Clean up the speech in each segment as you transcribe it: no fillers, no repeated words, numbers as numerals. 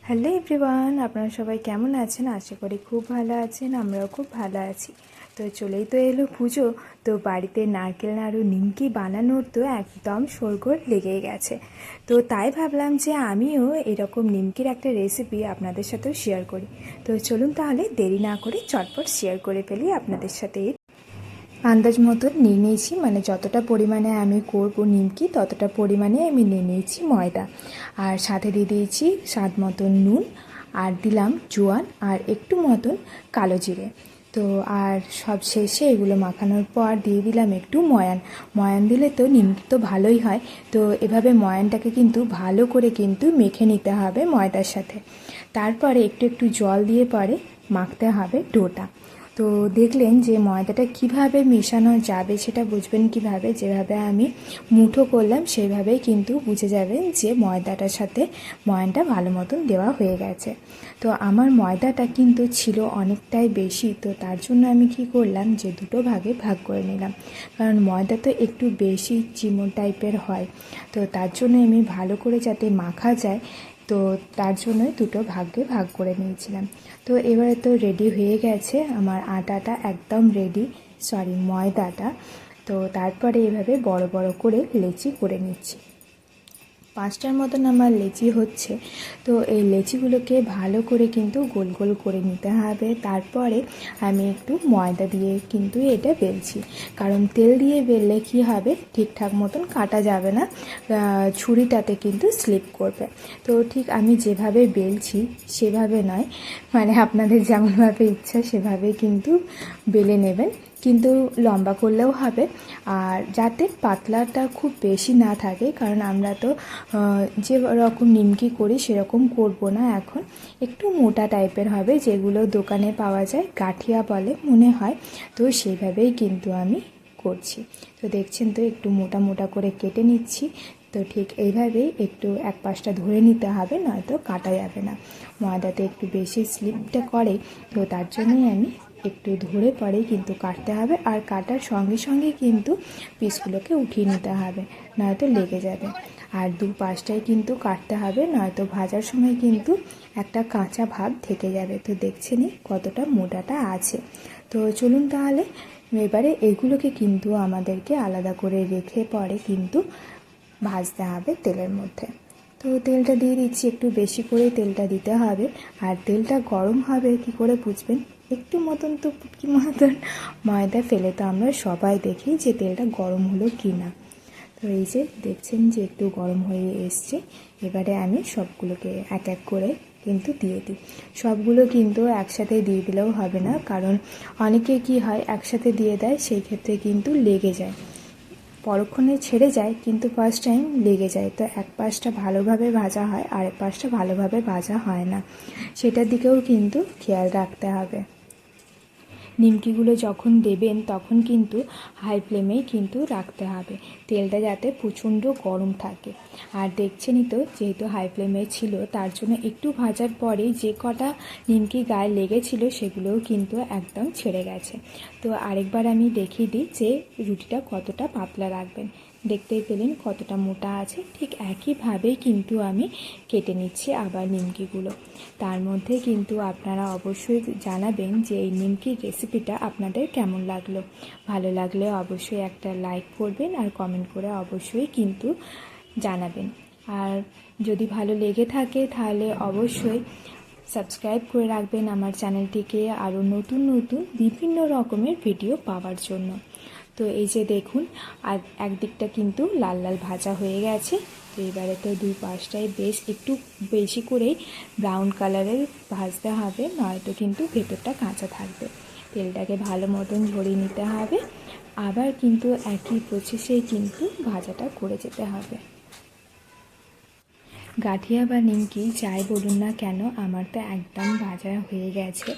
Hello everyone, আপনারা সবাই কেমন আছেন? আশা করি খুব ভালো আছেন। আমরাও খুব ভালো আছি। তো চলেই তো এলো পুজো। তো বাড়িতে নারকেল নাড়ু নিমকি বানানোর তো একদম শোরগোল লেগেই গেছে। তো তাই ভাবলাম যে আমিও এরকম নিমকির একটা রেসিপি আপনাদের সাথেও শেয়ার করি। তো চলুন তাহলে দেরি না করে চটপট শেয়ার করে ফেলি আপনাদের সাথে। আন্দাজ মতো নিয়ে নিয়েছি, মানে যতটা পরিমাণে আমি করব নিমকি ততটা পরিমাণে আমি নিয়ে নিয়েছি ময়দা, আর সাথে দিয়ে দিয়েছি স্বাদ মতন নুন, আর দিলাম জোয়ান আর একটু মতন কালো জিরে। তো আর সব শেষে এগুলো মাখানোর পর দিয়ে দিলাম একটু ময়ান দিলে তো নিমকি তো ভালোই হয়। তো এভাবে ময়ানটাকে কিন্তু ভালো করে কিন্তু মেখে নিতে হবে ময়দার সাথে। তারপরে একটু একটু জল দিয়ে পরে মাখতে হবে ডোটা। তো দেখলেন যে ময়দাটা কিভাবে মেশানো যাবে সেটা বুঝবেন কিভাবে, যেভাবে আমি মুঠো করলাম সেইভাবেই কিন্তু বুঝে যাবেন যে ময়দাটার সাথে ময়ানটা ভালো মতন দেওয়া হয়ে গেছে। তো আমার ময়দাটা কিন্তু ছিল অনেকটাই বেশি, তো তার জন্য আমি কি করলাম যে দুটো ভাগে ভাগ করে নিলাম, কারণ ময়দা তো একটু বেশি চিমন টাইপের হয়। তো তার জন্য আমি ভালো করে যাতে মাখা যায়, তো তার জন্যই দুটো ভাগে ভাগ করে নিয়েছিলাম। তো এবারে তো রেডি হয়ে গেছে আমার আটাটা, একদম রেডি, ময়দাটা। তো তারপরে এভাবে বড় বড় করে লেচি করে নিচ্ছি। 5টার মতন আমার লেচি হচ্ছে। তো এই লেচিগুলোকে ভালো করে কিন্তু গোল গোল করে নিতে হবে। তারপরে আমি একটু ময়দা দিয়ে কিন্তু এটা বেলছি, কারণ তেল দিয়ে বেললে কি হবে, ঠিকঠাক মতন কাটা যাবে না, ছুরিটাতে কিন্তু স্লিপ করবে। তো ঠিক আমি যেভাবে বেলছি সেভাবে নয়, মানে আপনাদের যেমনভাবে ইচ্ছা সেভাবে কিন্তু বেলে নেবেন, কিন্তু লম্বা করলেও হবে। আর যাতে পাতলাটা খুব বেশি না থাকে, কারণ আমরা তো যে রকম নিমকি করি সেরকম করব না, এখন একটু মোটা টাইপের হবে, যেগুলো দোকানে পাওয়া যায়, গাঠিয়া বলে মনে হয়। তো সেইভাবেই কিন্তু আমি করছি। তো দেখছেন তো একটু মোটা মোটা করে কেটে নিচ্ছি। তো ঠিক এইভাবেই একটু এক পাশটা ধরে নিতে হবে, নয়তো কাটা যাবে না। ময়দাতে একটু বেশি স্লিপটা করে, তো তার জন্যই আমি একটু ধরে পরেই কিন্তু কাটতে হবে, আর কাটার সঙ্গে সঙ্গে কিন্তু পিসগুলোকে উঠিয়ে নিতে হবে, নয়তো লেগে যাবে। আর দু পাশটাই কিন্তু কাটতে হবে, নয়তো ভাজার সময় কিন্তু একটা কাঁচা ভাব থেকে যাবে। তো দেখছেনই কতটা মোটাটা আছে। তো চলুন তাহলে এবারে এগুলোকে কিন্তু আমাদেরকে আলাদা করে রেখে পরে কিন্তু ভাজতে হবে তেলের মধ্যে। তো তেলটা দিয়ে দিচ্ছি, একটু বেশি করে তেলটা দিতে হবে। আর তেলটা গরম হবে কি করে বুঝবেন, একটু মতন তো পুটকি মতন ময়দা ফেলে তো আমরা সবাই দেখি যে তেলটা গরম হলো কি না। তো এই যে দেখছেন যে একটু গরম হয়ে এসছে। এবারে আমি সবগুলোকে এক এক করে কিন্তু দিয়ে দিই। সবগুলো কিন্তু একসাথে দিয়ে দিলেও হবে না, কারণ অনেকে কি হয় একসাথে দিয়ে দেয়, সেই ক্ষেত্রে কিন্তু লেগে যায়, পরক্ষণে ছেড়ে যায় কিন্তু ফার্স্ট টাইম লেগে যায়। তো এক পাশটা ভালোভাবে ভাজা হয়, আরেক পাশটা ভালোভাবে ভাজা হয় না, সেটার দিকেও কিন্তু খেয়াল রাখতে হবে। নিমকিগুলো যখন দেবেন তখন কিন্তু হাই ফ্লেমেই কিন্তু রাখতে হবে, তেলটা যাতে প্রচণ্ড গরম থাকে। আর দেখছেনই তো যেহেতু হাই ফ্লেমে ছিল, তার জন্য একটু ভাজার পরেই যে কটা নিমকি গায়ে লেগেছিল সেগুলোও কিন্তু একদম ছেড়ে গেছে। তো আরেকবার আমি দেখিয়ে দিই যে রুটিটা কতটা পাতলা রাখবেন। দেখতেই পেলেন কতটা মোটা আছে, ঠিক একইভাবেই কিন্তু আমি কেটে নিচ্ছি আবার নিমকিগুলো। তার মধ্যে কিন্তু আপনারা অবশ্যই জানাবেন যে এই নিমকির রেসিপিটা আপনাদের কেমন লাগলো। ভালো লাগলে অবশ্যই একটা লাইক করবেন, আর কমেন্ট করে অবশ্যই কিন্তু জানাবেন। আর যদি ভালো লেগে থাকে তাহলে অবশ্যই সাবস্ক্রাইব করে রাখবেন আমার চ্যানেলটিকে, আরও নতুন নতুন বিভিন্ন রকমের ভিডিও পাওয়ার জন্য। তো এই যে দেখুন, আর একদিকটা কিন্তু লাল লাল ভাজা হয়ে গেছে। তো এবারে তো দুই পাশটাই বেশ একটু বেশি করেই ব্রাউন কালারের ভাজতে হবে, নয়তো কিন্তু ভেতরটা কাঁচা থাকবে। তেলটাকে ভালো মতন ঝরিয়ে নিতে হবে, আবার কিন্তু একই প্রসেসেই কিন্তু ভাজাটা করে যেতে হবে। গাঠিয়া বা নিমকি যাই বলুন না কেন, আমার তো একদম ভাজা হয়ে গেছে।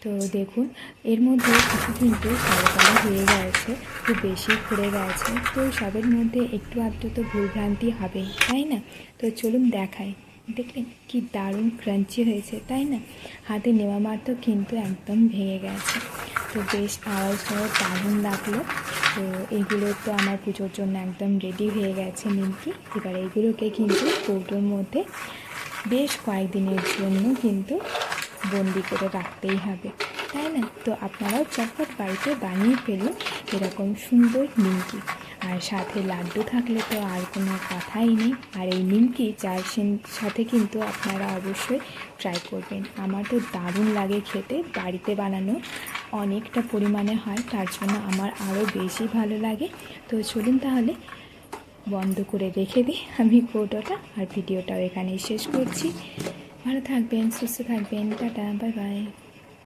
তো দেখুন এর মধ্যে কিছু কিন্তু কালো কালো হয়ে গেছে, খুব বেশি পুড়ে গেছে। তো সবের মধ্যে একটু আধটু তো ভুলভ্রান্তি হবেই, তাই না? তো চলুন দেখাই। দেখলেন কি দারুণ ক্রাঞ্চি হয়েছে, তাই না? হাতে নেওয়া মাত্র কিন্তু একদম ভেঙে গেছে। তো বেশ আওয়াজটাও দারুণ লাগলো। তো এগুলো তো আমার পুজোর জন্য একদম রেডি হয়ে গেছে নিমকি। এবার এগুলোকে কিন্তু কৌটোর মধ্যে বেশ কয়েকদিনের জন্য কিন্তু বন্দি করে রাখতেই হবে, তাই না? তো আপনারাও চটপট বাড়িতে বানিয়ে ফেলুন এরকম সুন্দর নিমকি। আর সাথে লাড্ডু থাকলে তো আর কোনো কথাই নেই। আর এই নিমকি চায়ের সাথে কিন্তু আপনারা অবশ্যই ট্রাই করবেন। আমার তো দারুণ লাগে খেতে, বাড়িতে বানানো অনেকটা পরিমাণে হয়, তার জন্য আমার আরও বেশি ভালো লাগে। তো চলুন তাহলে বন্ধ করে রেখে দিই আমি কৌটোটা, আর ভিডিওটাও এখানেই শেষ করছি। ভালো থাকবেন, সুস্থ থাকবেন, টাটা, বাই বাই।